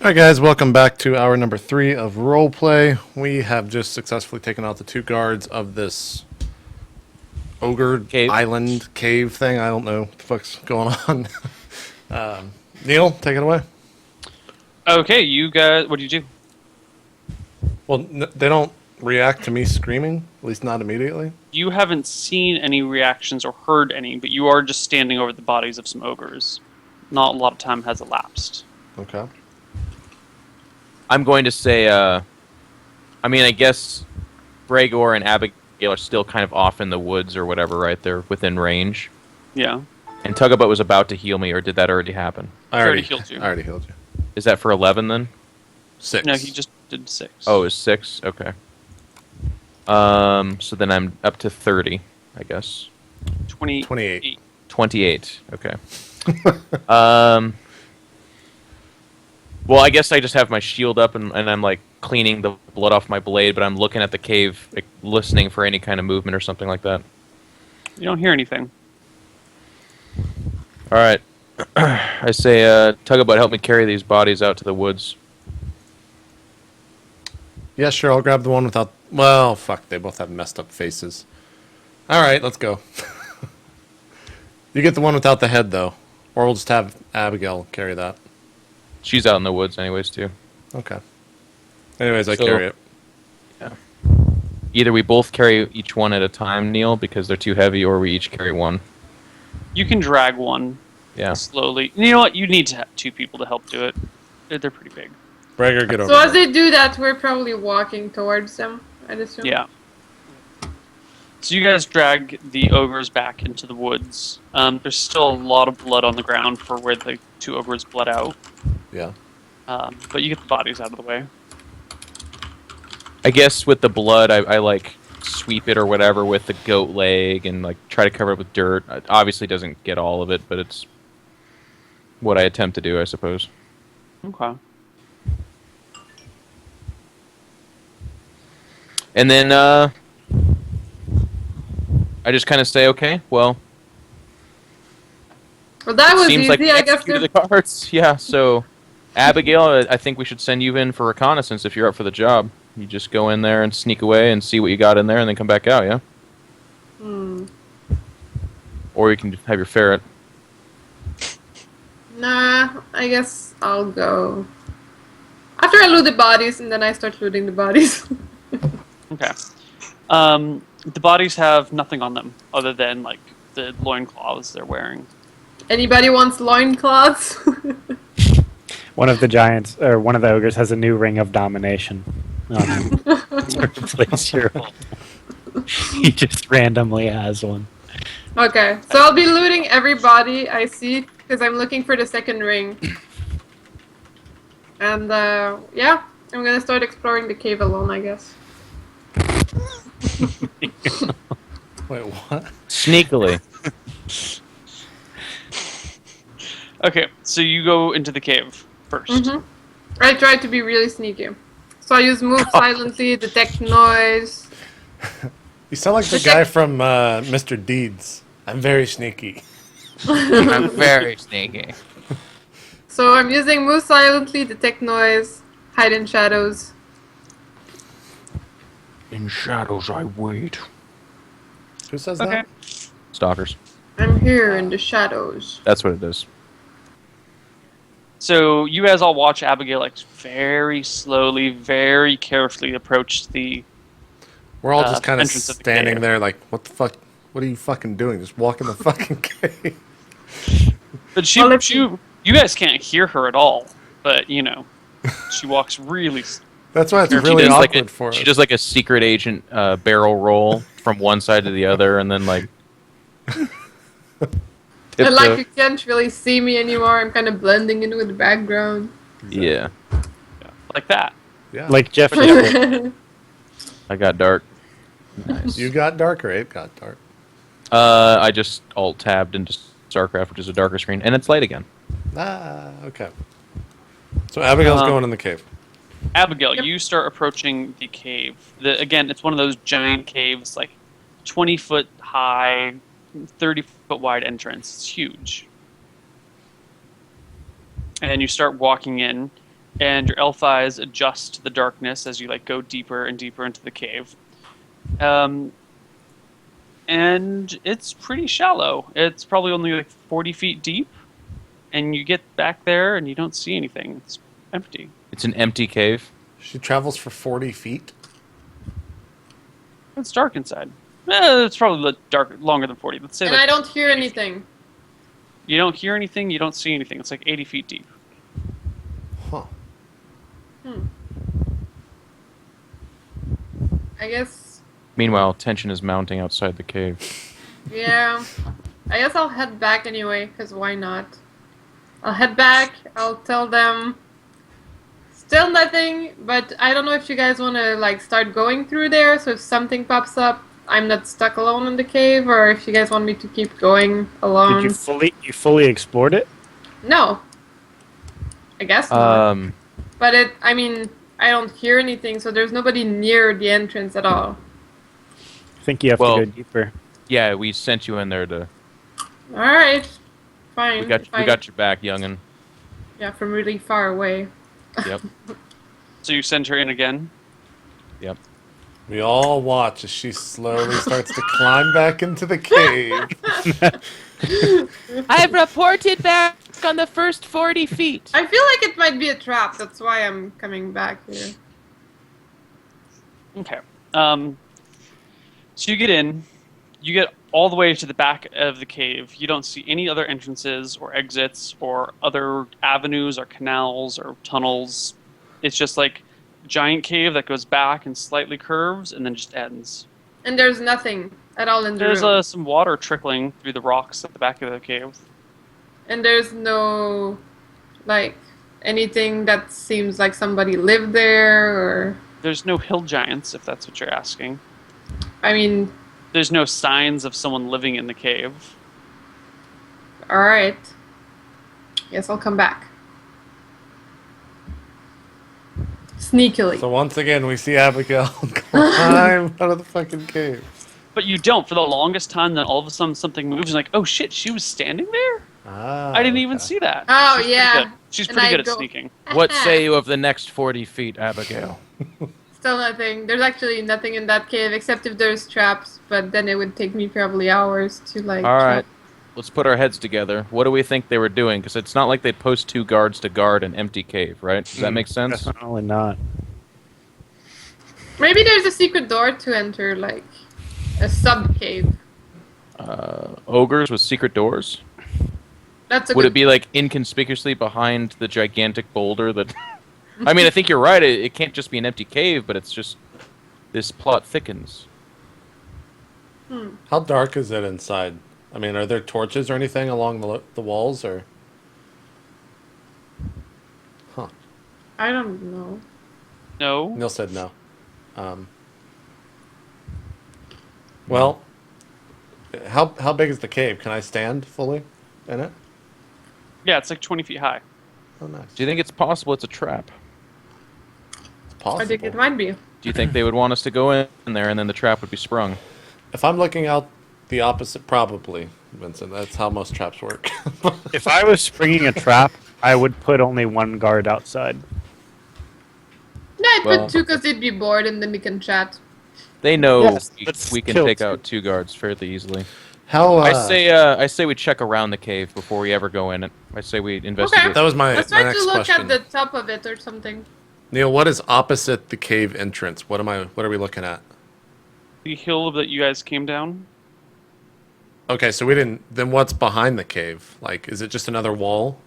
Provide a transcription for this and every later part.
Alright guys, welcome back to hour number 3 of roleplay. We have just successfully taken out the 2 guards of this ogre island cave thing. I don't know what the fuck's going on. Neal, take it away. Okay, you guys, what do you do? Well, they don't react to me screaming, at least not immediately. You haven't seen any reactions or heard any, but you are just standing over the bodies of some ogres. Not a lot of time has elapsed. Okay. I'm going to say, I guess Gregor and Abigail are still kind of off in the woods or whatever, right? They're within range. Yeah. And Tugabut was about to heal me, or did that already happen? I already healed you. I already healed you. Is that for 11 then? 6. No, he just did 6. Oh, it was 6? Okay. So then I'm up to 30, I guess. 28. 28, okay. Well, I guess I just have my shield up and I'm like cleaning the blood off my blade, but I'm looking at the cave, like, listening for any kind of movement or something like that. You don't hear anything. Alright. I say, Tugabut, help me carry these bodies out to the woods. Yeah, sure, I'll grab the one without... Well, fuck, they both have messed up faces. Alright, let's go. You get the one without the head, though. Or we'll just have Abigail carry that. She's out in the woods anyways, too. Okay. Anyways, I carry it. Yeah. Either we both carry each one at a time, Neal, because they're too heavy, or we each carry one. You can drag one slowly. You know what? You need to have 2 people to help do it. They're pretty big. Brager, get over So as there. they do that, we're probably walking towards them, I'd assume. Yeah. So you guys drag the ogres back into the woods. There's still a lot of blood on the ground for where the 2 ogres bled out. Yeah. But you get the bodies out of the way. I guess with the blood, I like sweep it or whatever with the goat leg and like try to cover it with dirt. It obviously doesn't get all of it, but it's what I attempt to do, I suppose. Okay. And then I just kind of say, okay, well, that was seems easy, like we I guess. executed the cards. Yeah, so Abigail, I think we should send you in for reconnaissance if you're up for the job. You just go in there and sneak away and see what you got in there and then come back out, yeah? Or you can have your ferret. Nah, I guess I'll go. After I loot the bodies, and then I start looting the bodies. Okay. The bodies have nothing on them other than like the loincloths they're wearing. Anybody wants loincloths? One of the giants, or one of the ogres, has a new ring of domination on him to replace your old. He just randomly has one. Okay, so I'll be looting every body I see, because I'm looking for the second ring. And, yeah, I'm gonna start exploring the cave alone, I guess. Wait, what? Sneakily. Okay, so you go into the cave first. I try to be really sneaky. So I use move silently, detect noise. You sound like the guy from Mr. Deeds. I'm very sneaky. I'm very sneaky. So I'm using move silently, detect noise, hide in shadows. In shadows I wait. Who says Okay. that? Stalkers. I'm here in the shadows. That's what it is. So you guys all watch Abigail like very slowly, very carefully approach the We're all just kind of entrance of the standing cave. there like, what the fuck? What are you fucking doing? Just walk in the fucking cave. But Well, you guys can't hear her at all. But you know, she walks really. That's why it's She really does awkward for us. She does like a secret agent barrel roll from one side to the other, and then like. And like you can't really see me anymore, I'm kind of blending in with the background. Yeah, Like that. Yeah. Like Jeff. I got dark. Nice. You got dark or it got dark? I just alt-tabbed into StarCraft, which is a darker screen, and it's light again. Ah, okay. So Abigail's going in the cave. Abigail, you start approaching the cave. Again, it's one of those giant caves, like 20-foot high, 30-foot wide entrance. It's huge. And you start walking in, and your elf eyes adjust to the darkness as you like go deeper and deeper into the cave. And it's pretty shallow. It's probably only like 40 feet deep, and you get back there and you don't see anything. It's empty. It's an empty cave. She travels for 40 feet. It's dark inside. It's probably dark longer than 40. Let's say. And Like I don't hear anything. You don't hear anything. You don't see anything. It's like 80 feet deep. Huh. I guess, Meanwhile, tension is mounting outside the cave. yeah. I guess I'll head back anyway, because why not? I'll head back, I'll tell them. Still nothing, but I don't know if you guys want to like start going through there, so if something pops up, I'm not stuck alone in the cave, or if you guys want me to keep going alone. Did you fully explored it? No. I guess not. But I mean, I don't hear anything, so there's nobody near the entrance at all. I think you have to go deeper. Yeah, we sent you in there to. Alright. Fine. We got your back, youngin. Yeah, from really far away. Yep. So you send her in again. Yep. We all watch as she slowly starts to climb back into the cave. I've reported back on the first 40 feet. I feel like it might be a trap, that's why I'm coming back here. Okay. So you get in. You get all the way to the back of the cave. You don't see any other entrances or exits or other avenues or canals or tunnels. It's just like a giant cave that goes back and slightly curves and then just ends. And there's nothing at all in the There's room. some water trickling through the rocks at the back of the cave. And there's no, like, anything that seems like somebody lived there, or... There's no hill giants, if that's what you're asking. I mean... There's no signs of someone living in the cave. Alright. Guess I'll come back. Sneakily. So once again, we see Abigail climb out of the fucking cave. But you don't. For the longest time, then all of a sudden something moves and like, oh shit, she was standing there? Ah, I didn't even see that. Oh, She's pretty yeah. good. She's And pretty I good at go- sneaking. What say you of the next 40 feet, Abigail? Still nothing. There's actually nothing in that cave, except if there's traps, but then it would take me probably hours to, like... All right. Let's put our heads together. What do we think they were doing? Because it's not like they'd post 2 guards to guard an empty cave, right? Does that make sense? Definitely not. Maybe there's a secret door to enter, like, a sub-cave. Ogres with secret doors? That's a Would good... it be like inconspicuously behind the gigantic boulder that... I mean, I think you're right. It can't just be an empty cave, but it's just... This plot thickens. How dark is it inside? I mean, are there torches or anything along the walls, or? Huh. I don't know. No. Neil said no. Well, how big is the cave? Can I stand fully in it? Yeah, it's like 20 feet high. Oh, nice. Do you think it's possible it's a trap? It's possible. I think it might be. Do you think they would want us to go in there and then the trap would be sprung? If I'm looking out the opposite, probably, Vincent. That's how most traps work. If I was springing a trap, I would put only 1 guard outside. Yeah, I'd Well, put 2 because they'd be bored and then we can chat. They know Yes, we, let's we can kill take 2. out 2 guards fairly easily. How? I say we check around the cave before we ever go in it. I say we investigate. That was my Let's try next to look question. at the top of it or something. Neil, what is opposite the cave entrance? What are we looking at? The hill that you guys came down. Okay, so we didn't. Then what's behind the cave? Like, is it just another wall?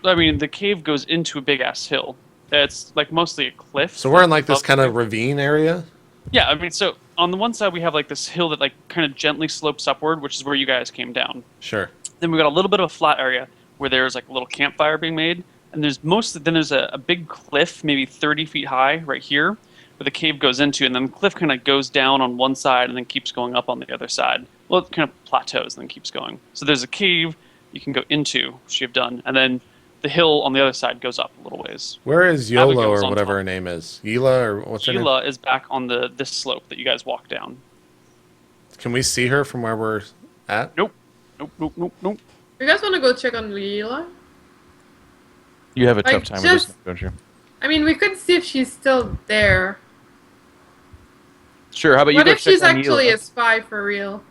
I mean, the cave goes into a big-ass hill. It's like mostly a cliff. So we're in like this above kind the of ravine area. Yeah, I mean, so on the one side we have like this hill that like kind of gently slopes upward, which is where you guys came down. Sure. Then we got a little bit of a flat area where there's like a little campfire being made, and there's a big cliff, maybe 30 feet high, right here, where the cave goes into, and then the cliff kind of goes down on one side and then keeps going up on the other side. Well, it kind of plateaus and then keeps going. So there's a cave you can go into, which you've done, and then the hill on the other side goes up a little ways. Where is Yolo Abigail's or on whatever top. her name is? Yila or what's her name? Sheila is back on this slope that you guys walk down. Can we see her from where we're at? Nope. Nope, nope, nope, nope. You guys want to go check on Leela? You have a Like, tough time with this, just- don't you? I mean, we could see if she's still there. Sure. How about you What go if check she's on actually Yila? a spy for real?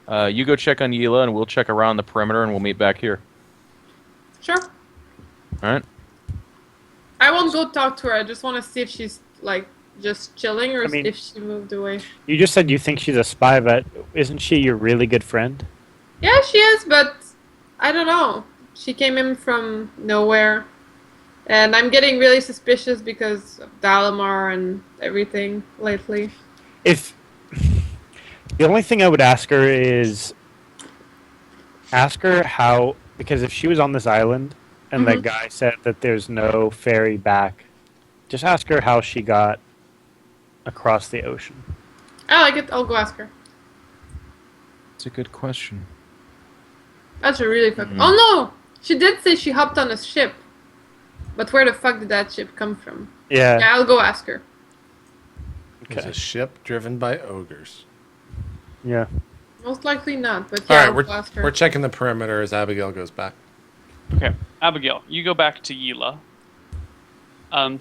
You go check on Yila, and we'll check around the perimeter, and we'll meet back here. Sure. All right. I won't go talk to her. I just want to see if she's like just chilling or I mean- if she moved away. You just said you think she's a spy, but isn't she your really good friend? Yeah, she is, but I don't know. She came in from nowhere. And I'm getting really suspicious because of Dalamar and everything lately. If the only thing I would ask her is ask her how, because if she was on this island and that guy said that there's no ferry back, just ask her how she got across the ocean. I like it. I'll go ask her. It's a good question. That's a really fucking. Oh no! She did say she hopped on a ship. But where the fuck did that ship come from? Yeah. Yeah, I'll go ask her. It's a ship driven by ogres. Yeah. Most likely not, but All yeah, right, I'll go ask her. we're checking the perimeter as Abigail goes back. Okay, Abigail, you go back to Yila.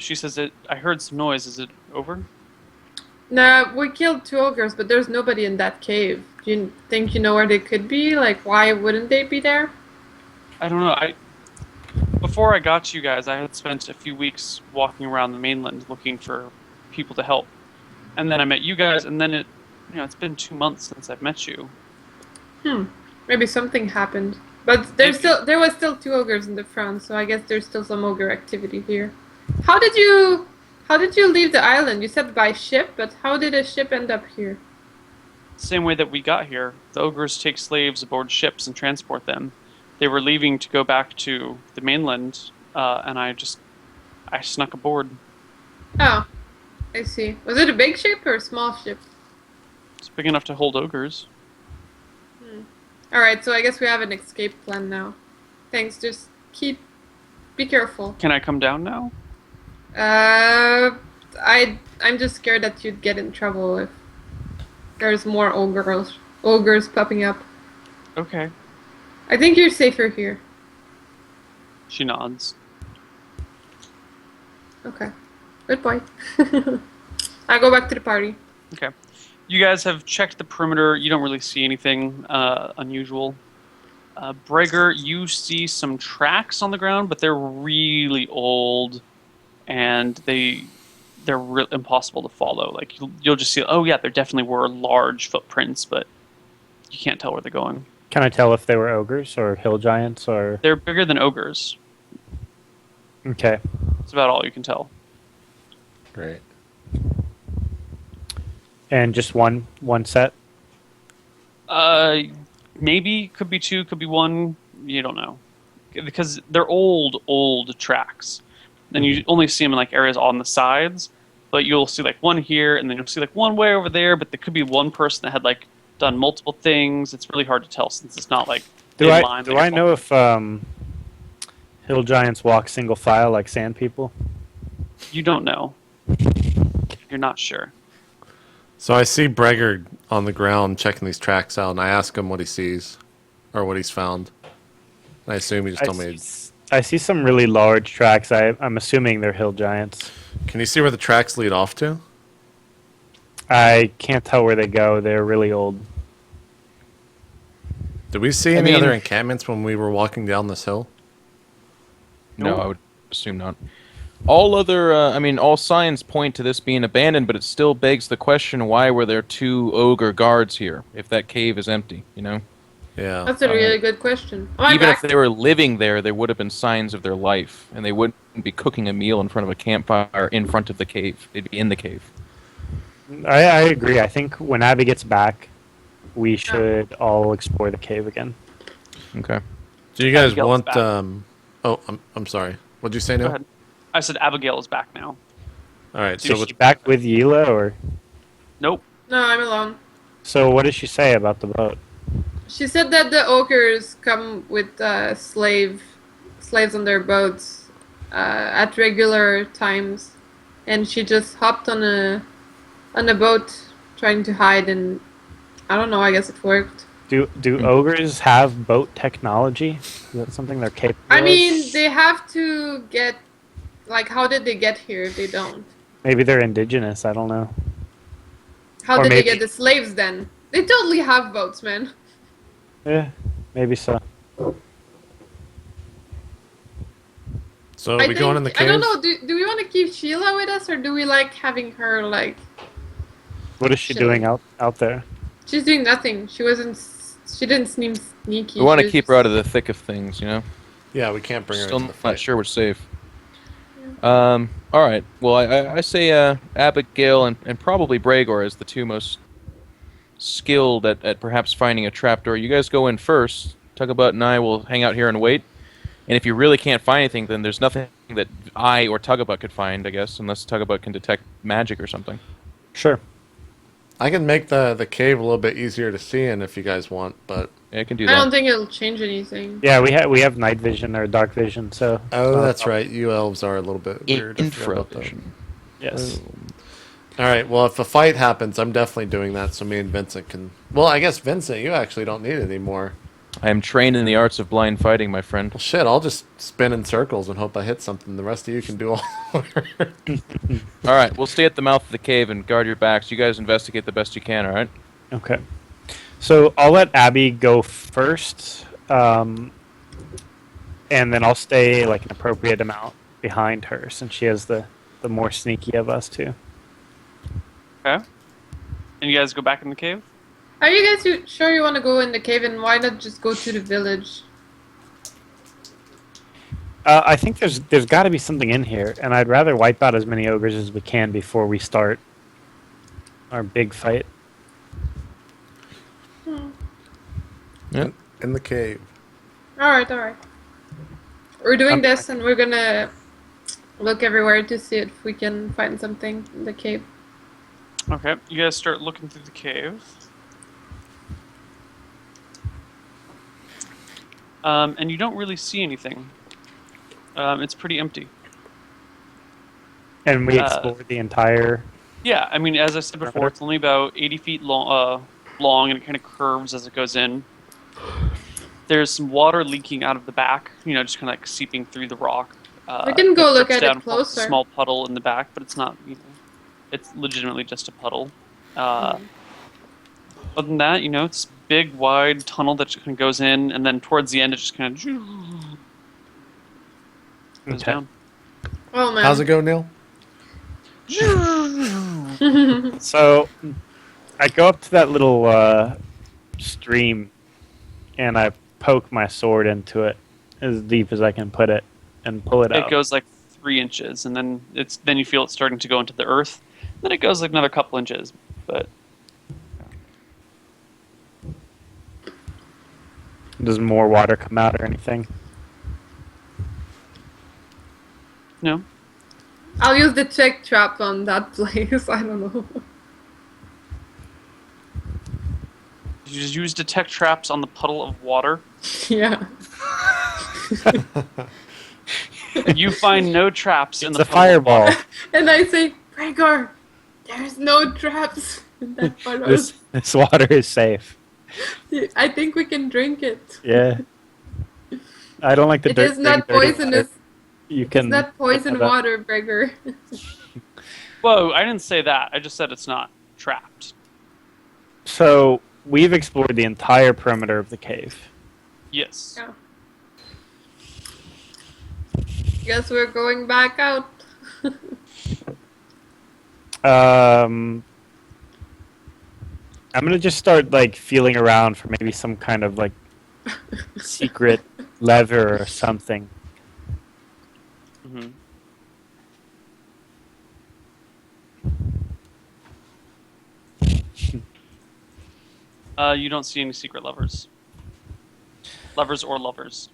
She says that I heard some noise. Is it over? Nah, we killed 2 ogres, but there's nobody in that cave. Do you think you know where they could be? Like, why wouldn't they be there? I don't know. Before I got to you guys, I had spent a few weeks walking around the mainland looking for people to help, and then I met you guys, and then it's been 2 months since I've met you. Maybe something happened. But there was still 2 ogres in the front, so I guess there's still some ogre activity here. How did you leave the island? You said by ship, but how did a ship end up here? Same way that we got here. The ogres take slaves aboard ships and transport them. They were leaving to go back to the mainland, and I snuck aboard. Oh, I see. Was it a big ship or a small ship? It's big enough to hold ogres. Alright, so I guess we have an escape plan now. Thanks, just be careful. Can I come down now? I'm just scared that you'd get in trouble if there's more ogres popping up. Okay. I think you're safer here. She nods. Okay. Good boy. I go back to the party. Okay. You guys have checked the perimeter. You don't really see anything unusual. Breger, you see some tracks on the ground, but they're really old, and they're impossible to follow. Like you'll just see, oh yeah, there definitely were large footprints, but you can't tell where they're going. Can I tell if they were ogres or hill giants or? They're bigger than ogres. Okay. That's about all you can tell. Great. And just one set? Maybe, could be 2, could be 1. You don't know, because they're old tracks. Then you only see them in like areas on the sides, but you'll see like one here, and then you'll see like one way over there. But there could be one person that had like done multiple things. It's really hard to tell since it's not like Do in I line. do I know if hill giants walk single file like sand people? You don't know. You're not sure. So I see Breger on the ground checking these tracks out, and I ask him what he sees or what he's found. I assume he just told me. I see some really large tracks. I'm assuming they're hill giants. Can you see where the tracks lead off to? I can't tell where they go. They're really old. Did we see any other encampments when we were walking down this hill? No, I would assume not. All signs point to this being abandoned, but it still begs the question: why were there 2 ogre guards here if that cave is empty? You know. Yeah. That's a really good question. Am I Even back? if they were living there would have been signs of their life, and they wouldn't be cooking a meal in front of a campfire in front of the cave. They'd be in the cave. I agree. I think when Abby gets back, we should all explore the cave again. Okay. Do you guys Abigail's want? back. I'm sorry. What'd you say, Go Neil? ahead. I said Abigail is back now. All right. So is she back with Yila, or? Nope. No, I'm alone. So what did she say about the boat? She said that the ogres come with slaves on their boats at regular times, and she just hopped on a boat trying to hide, and I don't know. I guess it worked. Do ogres have boat technology? Is that something they're capable I of? mean, they have to get. Like, how did they get here if they don't? Maybe they're indigenous. I don't know. How Or did they maybe- get the slaves then? They totally have boats, man. Yeah, maybe so. So are we going in the cave? I don't know. Do we want to keep Sheila with us, or do we like having her like? What is she doing out there? She's doing nothing. She wasn't. She didn't seem sneaky. We want She to was keep her out of the thick of things, you know. Yeah, we can't bring her Still into the not fight. sure we're safe. All right. Well, I say Abigail and probably Bragor as the two most skilled at perhaps finding a trapdoor. You guys go in first. Tugabut and I will hang out here and wait. And if you really can't find anything, then there's nothing that I or Tugabut could find, I guess, unless Tugabut can detect magic or something. Sure. I can make the cave a little bit easier to see in if you guys want, but Yeah, I can do I don't that. think it'll change anything. Yeah, we have night vision or dark vision, so. it's oh, not a that's problem. right. You elves are a little bit weird. I forgot about that. Infravision. Yes. All right. Well, if a fight happens, I'm definitely doing that. So me and Vincent can. Well, I guess Vincent, you actually don't need it anymore. I am trained in the arts of blind fighting, my friend. Well, shit. I'll just spin in circles and hope I hit something. The rest of you can do all the work. All right, we'll stay at the mouth of the cave and guard your backs. You guys investigate the best you can, all right? Okay. So I'll let Abby go first, and then I'll stay like an appropriate amount behind her since she has the more sneaky of us two. Okay. And you guys go back in the cave? Are you guys sure you want to go in the cave, and why not just go to the village? I think there's got to be something in here, and I'd rather wipe out as many ogres as we can before we start our big fight. In the cave. Alright. We're doing this, and we're gonna look everywhere to see if we can find something in the cave. Okay. You guys start looking through the cave. And you don't really see anything. It's pretty empty. And we explored the entire. Yeah, I mean, as I said before, it's only about 80 feet long, and it kind of curves as it goes in. There's some water leaking out of the back, just kind of like seeping through the rock. We can go look drips at it down, forms a closer. small puddle in the back, but it's not. It's legitimately just a puddle. Other than that, it's a big, wide tunnel that just kind of goes in, and then towards the end, it just kind of goes down. Oh man. How's it go, Neil? So I go up to that little stream, and I poke my sword into it as deep as I can put it, and pull it out. It goes like 3 inches, and then you feel it starting to go into the earth. Then it goes like another couple inches, but Does more water come out or anything? no. I'll use the check trap on that place. I don't know. You just use detect traps on the puddle of water. Yeah. You find no traps in It's the a puddle of fireball. water. And I say, Gregor, there's no traps in that puddle. This water is safe. I think we can drink it. Yeah. I don't like the It dirt. is not dirty poisonous. water. You can. It's not poison have that. water, Gregor. Whoa, I didn't say that. I just said it's not trapped. So we've explored the entire perimeter of the cave. Yes. Yeah. Guess we're going back out. I'm gonna just start like feeling around for maybe some kind of like secret lever or something. hmm You don't see any secret levers. Levers or lovers.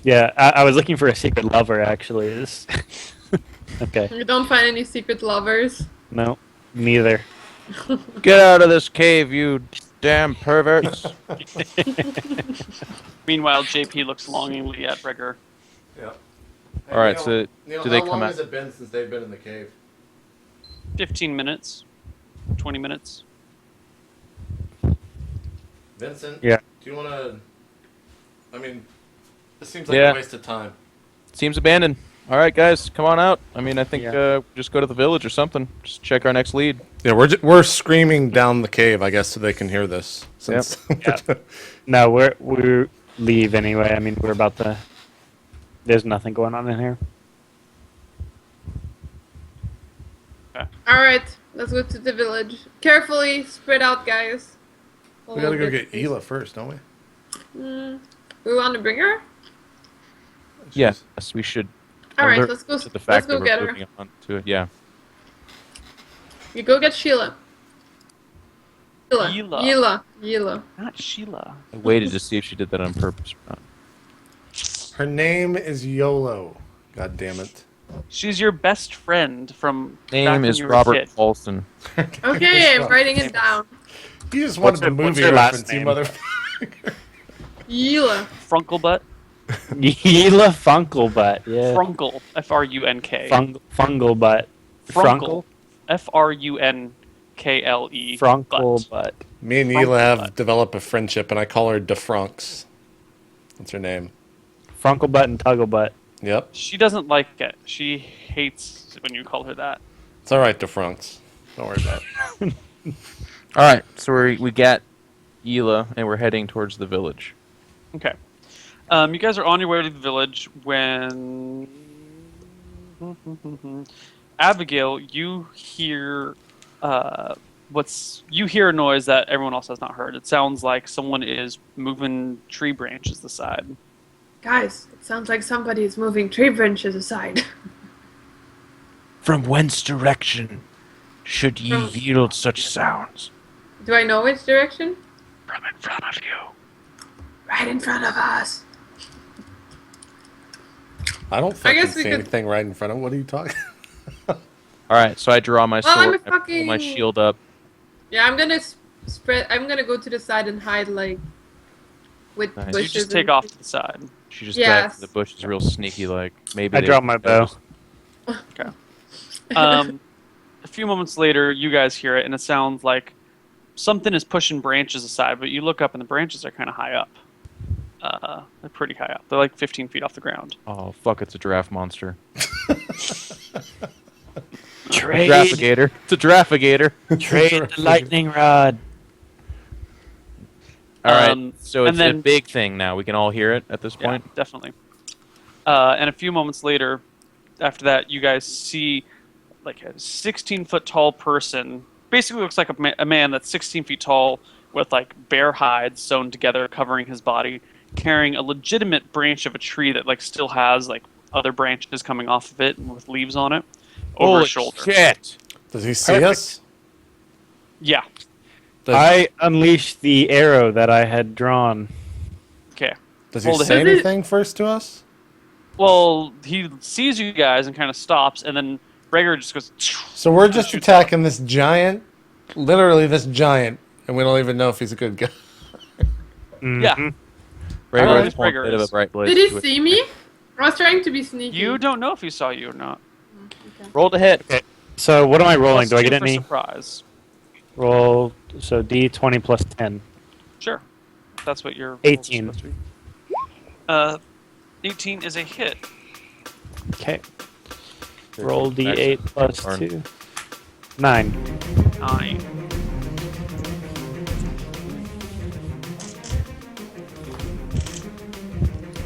Yeah, I was looking for a secret lover actually. Okay, We don't find any secret lovers. no, neither. Get out of this cave, you damn perverts. Meanwhile, JP looks longingly at Gregor. Yeah. All right, so Neil, do they how come long out? has it been since they've been in the cave? 15 minutes. 20 minutes. Vincent? Yeah. Do you want to... I mean, this seems like Yeah. a waste of time. Seems abandoned. All right, guys, come on out. I mean, I think Yeah. just go to the village or something. Just check our next lead. Yeah, we're screaming down the cave, I guess, so they can hear this. Since Yeah. No, we leave anyway. I mean, we're about to. There's nothing going on in here. Alright, let's go to the village. Carefully, spread out, guys. we gotta go get Hila first, don't we? We want to bring her? Yes, we should. Alright, alert let's go. to the Let's fact go that we're get her. moving on to it. Yeah. You go get Sheila. Hila. Yila. Not Sheila. I waited to see if she did that on purpose or not. Her name is YOLO. God damn it. She's your best friend from back Name when is you were a Robert kid. Paulson. Okay, I'm writing it down. You just wanted the what's movie her last reference, you name? motherfucker. Yila. Frunklebutt. Yila Funkelbutt. Yeah. Frunkle. F-R-U-N-K. Fungal butt. Frunkle. F-R-U-N-K-L-E. Frunkle butt. butt. Me and Hila have developed a friendship, and I call her DeFrunks. That's her name. Frunkle butt and Tuggle butt. Yep. She doesn't like it. She hates when you call her that. It's all right, DeFrunks. Don't worry about it. All right, so we got Hila, and we're heading towards the village. Okay. You guys are on your way to the village when... Abigail, you hear you hear a noise that everyone else has not heard. It sounds like someone is moving tree branches aside. Guys, it sounds like somebody is moving tree branches aside. From whence direction should ye From- yield such sounds? Do I know which direction? From in front of you. Right in front of us. I don't fucking guess we see could- anything right in front of. What are you talking? All right, so I draw my Well, I'm sword, a I pull my fucking- shield up. Yeah, I'm gonna spread. I'm gonna go to the side and hide, like, with Nice. You bushes. You just take and- off to the side. She just Yes. dives in the bushes real sneaky like. Maybe I they draw my bow. noticed. Okay. A few moments later, you guys hear it, and it sounds like something is pushing branches aside, but you look up, and the branches are kind of high up. They're pretty high up. They're like 15 feet off the ground. Oh fuck! It's a giraffe monster. Trade, Giraffigator. It's a giraffigator. trade the lightning rod. All right, so and it's then- a big thing now. We can all hear it at this Yeah, point. definitely. And a few moments later, after that, you guys see like a 16-foot tall person. Basically, looks like a man that's 16 feet tall with like bear hides sewn together, covering his body, carrying a legitimate branch of a tree that like still has like other branches coming off of it and with leaves on it over Holy his shoulder. shit! Does he see Perfect. us? Yeah. Does, I unleashed the arrow that I had drawn. Okay. does he hold it. say Does it- anything first to us? Well, he sees you guys and kind of stops, and then Rager just goes. So we're just shoots attacking this giant, literally this giant, and we don't even know if he's a good guy. Yeah. Mhm. Rhaegar Alright. is pulling a bit of a bright blade. Did he to it. see me? I was trying to be sneaky. You don't know if he saw you or not. Roll to hit. So what am I rolling? Plus Do I 2 get for any? surprise? Roll. So D20 plus 10. Sure. That's what your 18. roll's supposed to be. 18 is a hit. Okay. Roll D8 plus Darn. 2. 9. 9.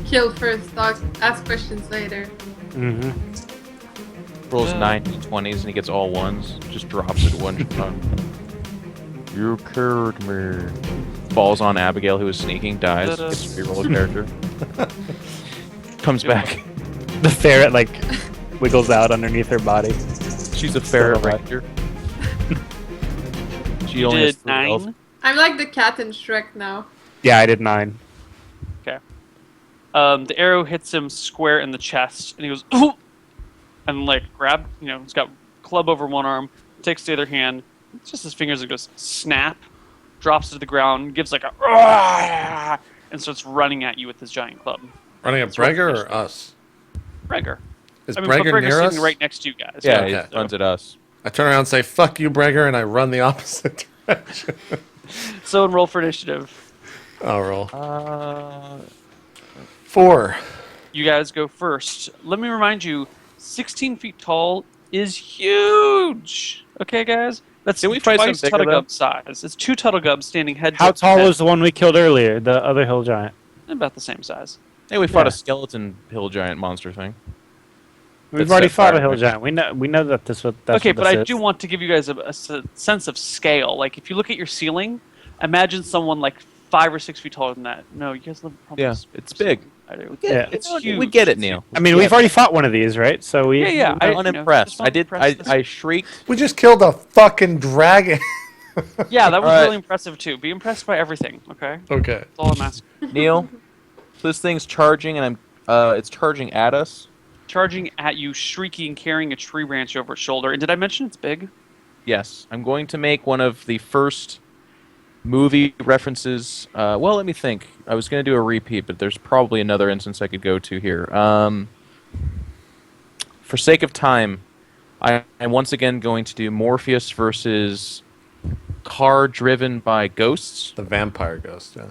Kill first, ask questions later. Mm-hmm. Rolls 9 d20s and he gets all ones. Just drops it one shot. You killed me. Falls on Abigail, who was sneaking, dies. Ta-da. Gets to reroll a character. Comes back. The ferret, like, wiggles out underneath her body. She's a ferret alive. ranger. She You only has did 3 health. 9. I'm like the cat in Shrek now. Yeah, I did 9. Okay. The arrow hits him square in the chest, and he goes, ooh! And, like, he's got club over one arm, takes the other hand, just his fingers, and goes, snap, drops to the ground, gives like a, "Argh!" and starts running at you with his giant club. Running at Breger or us? Breger. Is I mean, Breger but Breger's near us? sitting right next to you guys. Yeah, Okay. he runs at us. I turn around and say, fuck you, Breger, and I run the opposite direction. So, roll for initiative. I'll roll. 4. You guys go first. Let me remind you, 16 feet tall is huge. Okay, guys? That's Did we fight some twice bigger, though? Tuttlegub size. It's 2 Tuttlegubs standing head How to tall head. was the one we killed earlier? The other hill giant. About the same size. Hey, we fought Yeah. a skeleton hill giant monster thing. We've That's already set fought a fire, hill right? giant. We know that that's Okay, what but this I is. do want to give you guys a sense of scale. Like, if you look at your ceiling, imagine someone like 5 or 6 feet taller than that. No, you guys live probably. Yeah, it's big. I do. Yeah. It's You know, huge. We get it, Neil. I mean, we've already fought one of these, right? So we. Yeah. I'm unimpressed. just unimpressed. I shrieked. We just killed a fucking dragon. Yeah, that was Alright. really impressive too. Be impressed by everything, okay? Okay. That's all I'm asking. Neil, so this thing's charging, and it's charging at us. Charging at you, shrieking, carrying a tree branch over its shoulder. And did I mention it's big? Yes, I'm going to make one of the first movie references. Well, let me think. I was going to do a repeat, but there's probably another instance I could go to here. For sake of time, I'm once again going to do Morpheus versus car driven by ghosts. The vampire ghost, yeah.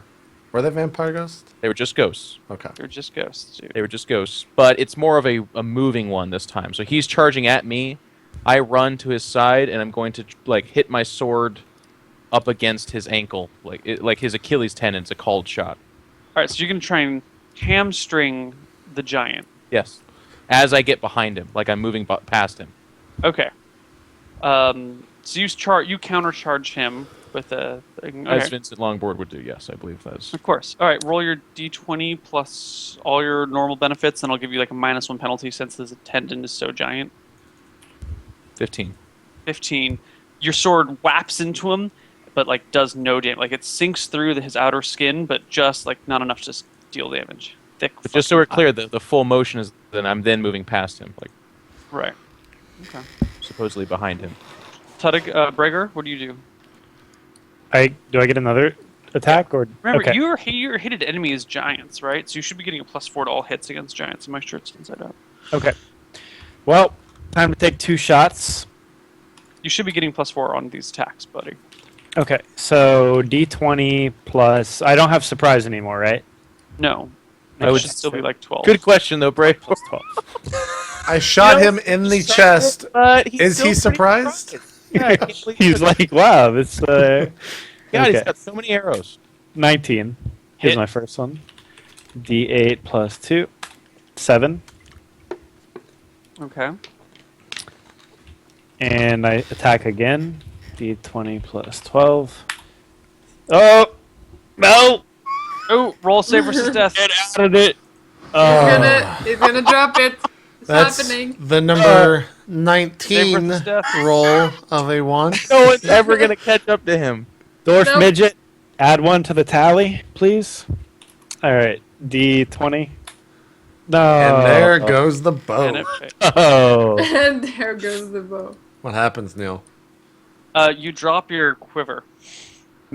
Were they vampire ghosts? They were just ghosts. Okay. They're just ghosts, dude. They were just ghosts. But it's more of a moving one this time. So he's charging at me. I run to his side, and I'm going to hit my sword up against his ankle. Like his Achilles tendon's a called shot. Alright, so you're going to try and hamstring the giant. Yes. As I get behind him, like I'm moving past him. Okay. So you countercharge him with a thing. As Okay. Vincent Longboard would do, yes, I believe that's. Of course. Alright, roll your d20 plus all your normal benefits, and I'll give you like a -1 penalty since the tendon is so giant. 15. 15. Your sword whaps into him, but like does no damage. Like it sinks through his outer skin, but just like not enough to deal damage. Thick. But just so we're fucking- clear, the full motion is that I'm then moving past him, like Right. Okay. supposedly behind him. Breger, what do you do? Do I get another attack or? Remember, okay. your hated enemy is giants, right? So you should be getting a +4 to all hits against giants. So make sure it's inside out. Okay. Well, time to take 2 shots. You should be getting +4 on these attacks, buddy. Okay, so D20 plus. I don't have surprise anymore, right? No. I It would should still be like 12. Good question, though, Bray. Plus 12. I shot him in the chest. But he's Is still he pretty surprised? Yeah, I can't believe He's it. like, wow, this. God, he's okay. got so many arrows. 19. Here's Hit. my first one. D8 plus 2. 7. Okay. And I attack again. D20 plus 12. Oh! No! Oh, roll save versus death. Get out of it! He's gonna drop it. It's That's happening. the number Save 19 versus death. roll of a 1. No one's ever going to catch up to him. Dwarf Nope. midget, add 1 to the tally, please. Alright, D20. No. And there goes the bow. And it- Oh. And there goes the bow. What happens, Neil? you drop your quiver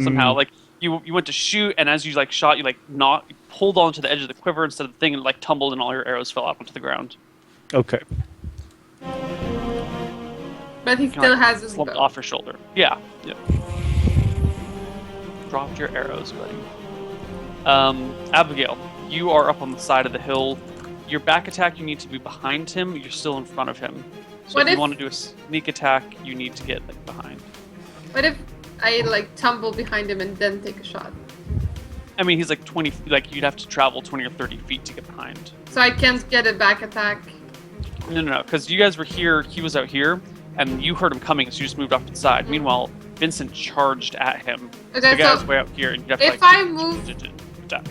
somehow. Like you went to shoot, and as you like shot, you like you pulled onto the edge of the quiver instead of the thing, and like tumbled, and all your arrows fell out onto the ground. Okay. But he Kinda, still like, has his slumped bow. off your shoulder. Yeah. Dropped your arrows, buddy. Abigail, you are up on the side of the hill. Your back attack, you need to be behind him. You're still in front of him. So What if you if- want to do a sneak attack, you need to get like behind. What if I like tumble behind him and then take a shot? I mean, he's like 20. Like you'd have to travel 20 or 30 feet to get behind. So I can't get a back attack. No, because you guys were here. He was out here, and you heard him coming, so you just moved off to the side. Meanwhile, Vincent charged at him. Okay, The guy's so way out here, and you have to if like. I move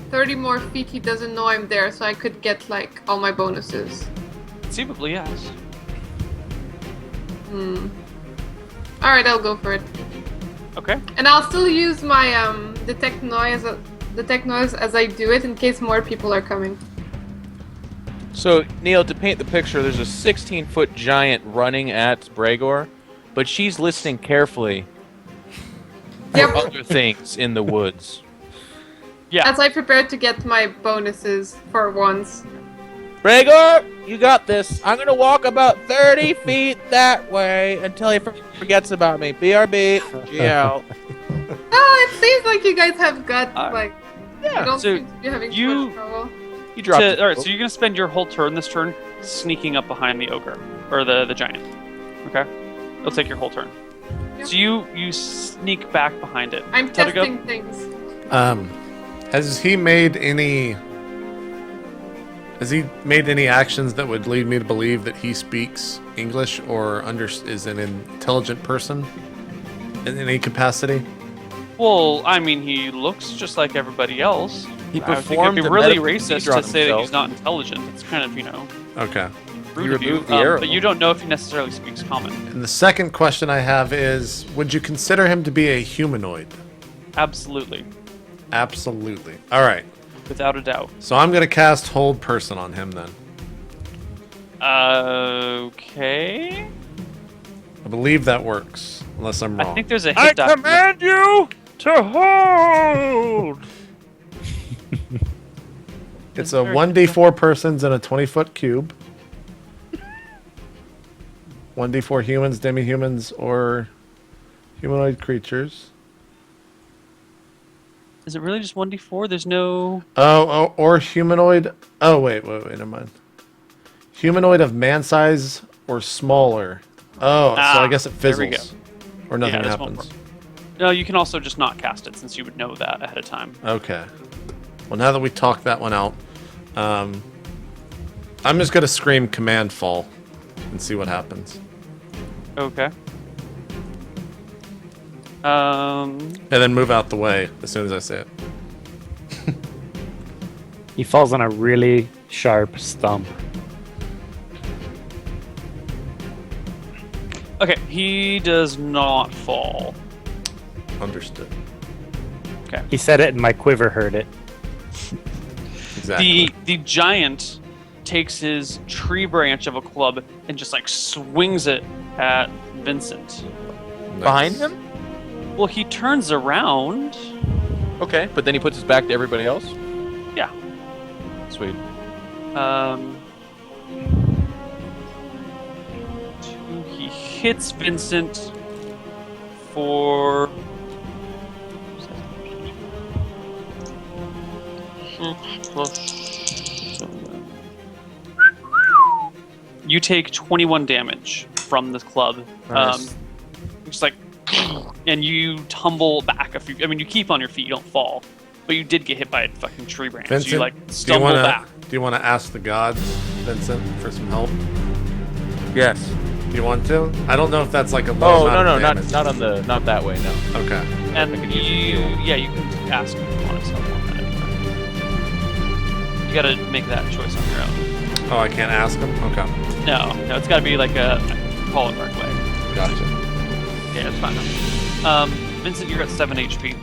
30 more feet, he doesn't know I'm there, so I could get like all my bonuses. Conceivably, yes. Alright, I'll go for it. Okay. And I'll still use my detect noise as I do it in case more people are coming. So, Neil, to paint the picture, there's a 16-foot giant running at Bregor, but she's listening carefully for Yep. other things in the woods. Yeah. As I prepare to get my bonuses for once. Bregor, you got this. I'm going to walk about 30 feet that way until he forgets about me. BRB, GL. Oh, it seems like you guys have got Alright. like I don't So seem to be having you- too much trouble. You dropped All it. right, so you're gonna spend your whole turn this turn sneaking up behind the ogre or the giant. Okay, it'll take your whole turn. Yep. So you sneak back behind it. I'm How'd it go? testing things. Has he made any actions that would lead me to believe that he speaks English or is an intelligent person in any capacity? Well, I mean, he looks just like everybody else. He I think it'd performed be a really medical racist procedure on to say that himself. he's not intelligent. It's kind of, Okay. rude of you. removed the arrow. But you don't know if he necessarily speaks common. And the second question I have is, would you consider him to be a humanoid? Absolutely, Absolutely. All right. without a doubt. So I'm going to cast Hold Person on him then. Okay. I believe that works, unless I'm wrong. I think there's a hit die. you to hold. It's a 1d4 persons in a 20-foot cube. 1d4 humans, demi-humans, or humanoid creatures. Is it really just 1d4? There's no. Or humanoid. Oh, wait, never mind. Humanoid of man size or smaller. Oh, so I guess it there we fizzles. Or nothing this won't happens. work. No, you can also just not cast it since you would know that ahead of time. Okay. Well, now that we talked that one out, I'm just going to scream command fall and see what happens. Okay. And then move out the way as soon as I say it. He falls on a really sharp stump. Okay, he does not fall. Understood. Okay. He said it and my quiver heard it. Exactly. The giant takes his tree branch of a club and just like swings it at Vincent. Nice. Behind him? Well, he turns around. Okay, but then he puts his back to everybody else? Yeah. Sweet. He hits Vincent for. You take 21 damage from this club. Nice. Just like, and you tumble back a few. I mean, you keep on your feet, you don't fall, but you did get hit by a fucking tree branch. Vincent, so you like stumble back. Do you want to ask the gods, Vincent, for some help? Yes. Do you want to? I don't know if that's like a low Oh, amount no, of damage. not that way, no. Okay. And I could use you, a heal. you can ask if you want to help on that. You gotta make that choice on your own. Oh, I can't ask him? Okay. No, it's gotta be like a call it right way. Gotcha. Yeah, it's fine. Vincent, you're at 7 HP.